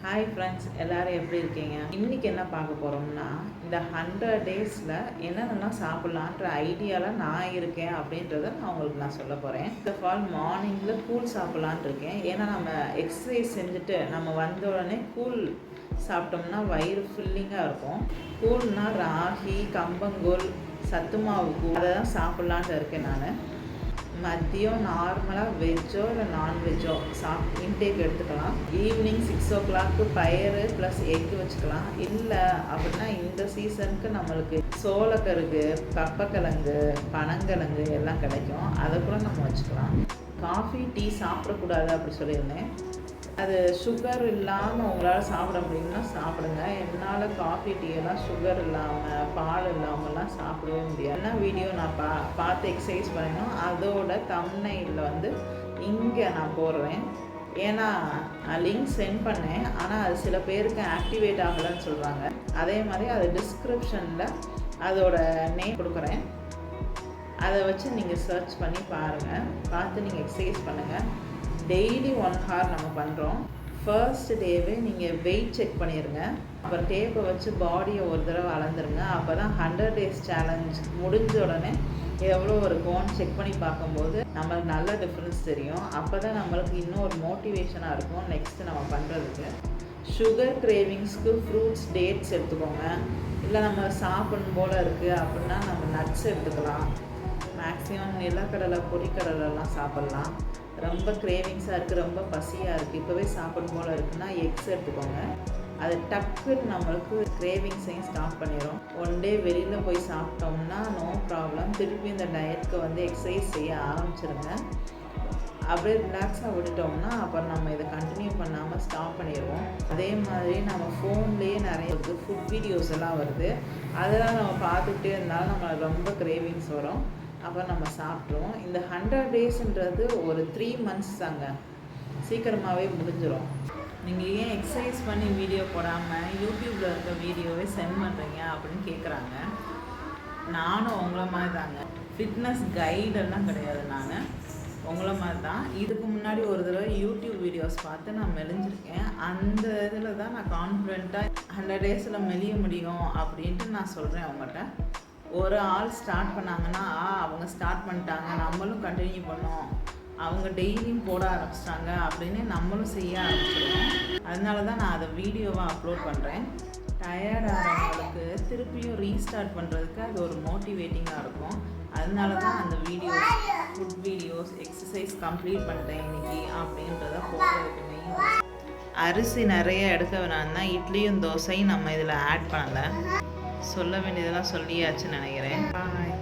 Hi friends, எல்லோரும் எப்படி இருக்கீங்க? இன்றைக்கி என்ன பார்க்க போகிறோம்னா, இந்த 100 டேஸில் என்னென்னலாம் சாப்பிட்லான்ற ஐடியாவில் நான் இருக்கேன் அப்படின்றத நான் உங்களுக்கு சொல்ல போகிறேன். ஃபர்ஸ்ட் ஆஃப் ஆல் மார்னிங்கில் கூழ் சாப்பிட்லான் இருக்கேன். ஏன்னா நம்ம எக்ஸசைஸ் செஞ்சுட்டு நம்ம வந்த உடனே கூழ் சாப்பிட்டோம்னா வயிறு ஃபில்லிங்காக இருக்கும். கூழ்னால் ராகி, கம்பங்கூழ், சத்து மாவு கூழ் அதை தான் சாப்பிட்லான்ட்டு இருக்கேன் நான். மதியம் நார்மலாக வெஜ்ஜோ இல்லை நான்வெஜ்ஜோ இன்டேக் எடுத்துக்கலாம். ஈவினிங் 6 o'clock பயிறு ப்ளஸ் எக்கு வச்சுக்கலாம். இல்லை அப்படின்னா இந்த சீசனுக்கு நம்மளுக்கு சோளக்கருகு, கப்பக்கிழங்கு, பனங்கிழங்கு எல்லாம் கிடைக்கும். அதை கூட நம்ம வச்சுக்கலாம். காஃபி, டீ சாப்பிடக்கூடாது அப்படி சொல்லியிருந்தேன். அது சுகர் இல்லாமல் உங்களால் சாப்பிட முடியும்னா சாப்பிடுங்க. என்னால் காஃபி, டீ எல்லாம் சுகர் இல்லாமல் பால் இல்லாமல்லாம் சாப்பிடவே முடியாது. என்ன வீடியோ நான் பார்த்து எக்ஸசைஸ் பண்ணணும், அதோட தம்ப்நெயில்ல இங்கே நான் போடுறேன். ஏன்னா நான் லிங்க் சென்ட் பண்ணேன், ஆனால் அது சில பேருக்கு ஆக்டிவேட் ஆகலைன்னு சொல்கிறாங்க. அதே மாதிரி அது டிஸ்கிரிப்ஷனில் அதோட நேம் கொடுக்குறேன். அதை வச்சு நீங்கள் சர்ச் பண்ணி பாருங்கள். பார்த்து நீங்கள் எக்ஸசைஸ் பண்ணுங்கள். டெய்லி 1 hour நம்ம பண்ணுறோம். ஃபர்ஸ்ட் டேவே நீங்கள் வெயிட் செக் பண்ணிடுங்க. அப்புறம் டேப்பை வச்சு பாடியை ஒரு தடவை அளந்துருங்க. அப்போ தான் 100 days சேலஞ்ச் முடிஞ்ச உடனே எவ்வளோ இருக்கும்னு செக் பண்ணி பார்க்கும்போது நம்மளுக்கு நல்ல டிஃப்ரென்ஸ் தெரியும். அப்போ தான் நம்மளுக்கு இன்னும் ஒரு மோட்டிவேஷனாக இருக்கும் நெக்ஸ்ட்டு நம்ம பண்ணுறதுக்கு. சுகர் கிரேவிங்ஸ்க்கு ஃப்ரூட்ஸ், டேட்ஸ் எடுத்துக்கோங்க. இல்லை நம்ம சாப்பிடணும் போல் இருக்குது அப்படின்னா நம்ம நட்ஸ் எடுத்துக்கலாம். மேக்ஸிமம் நிலக்கடலை, பொரிக்கடலைலாம் சாப்பிட்லாம். ரொம்ப கிரேவிங்ஸாக இருக்குது, ரொம்ப பசியாக இருக்குது, இப்போவே சாப்பிடும் போல் இருக்குன்னா எக்ஸ் எடுத்துக்கோங்க. அது டக்குன்னு நம்மளுக்கு கிரேவிங்ஸையும் ஸ்டாப் பண்ணிடும். 1 day வெளியில் போய் சாப்பிட்டோம்னா நோ ப்ராப்ளம். திருப்பி இந்த டயட்டுக்கு எக்ஸசைஸ் செய்ய ஆரம்பிச்சிருங்க. அப்படியே ரிலாக்ஸாக விட்டுட்டோம்னா அப்புறம் நம்ம இதை கண்டினியூ பண்ணாமல் ஸ்டாப் பண்ணிடுவோம். அதே மாதிரி நம்ம ஃபோன்லேயே நிறைய ஃபுட் வீடியோஸ் எல்லாம் வருது. அதெல்லாம் நம்ம பார்த்துக்கிட்டே இருந்தாலும் நம்மளுக்கு ரொம்ப கிரேவிங்ஸ் வரும். அப்புறம் நம்ம சாப்பிட்ருவோம். இந்த 100 daysன்றது ஒரு 3 months தாங்க, சீக்கிரமாகவே முடிஞ்சிடும். நீங்கள் ஏன் எக்ஸசைஸ் பண்ணி வீடியோ போடாமல் யூடியூப்பில் இருக்க வீடியோவே சென்ட் பண்ணுறீங்க அப்படின்னு கேட்குறாங்க. நானும் உங்களை மாதிரி தாங்க, ஃபிட்னஸ் கைடெல்லாம் கிடையாது. நான் உங்களை மாதிரி தான். இதுக்கு முன்னாடி ஒரு தடவை யூடியூப் வீடியோஸ் பார்த்து நான் மெலிஞ்சிருக்கேன். அந்த இதில் தான் நான் கான்ஃபிடென்ட்டாக 100 days மெலிய முடியும் அப்படின்ட்டு நான் சொல்கிறேன் அவங்கள்ட்ட. ஒரு ஆள் ஸ்டார்ட் பண்ணாங்கன்னா அவங்க ஸ்டார்ட் பண்ணிட்டாங்க, நம்மளும் கண்டினியூ பண்ணோம், அவங்க டெய்லியும் போட ஆரம்பிச்சிட்டாங்க அப்படின்னு நம்மளும் செய்ய ஆரம்பிச்சிடுவோம். அதனால தான் நான் அதை வீடியோவாக அப்லோட் பண்ணுறேன். டயர்டாகிறவங்களுக்கு திருப்பியும் ரீஸ்டார்ட் பண்ணுறதுக்கு அது ஒரு மோட்டிவேட்டிங்காக இருக்கும். அதனால தான் அந்த videos, food videos, exercise complete பண்ணிட்டேன் இன்றைக்கி அப்படின்றத போடுறதுக்கு மெயின். அரிசி நிறைய எடுக்க வேணாம்னா இட்லியும் தோசையும் நம்ம இதில் ஆட் பண்ணலை. சொல்ல வேண்டியதெல்லாம் சொல்லியாச்சுன்னு நினைக்கிறேன். பாய்.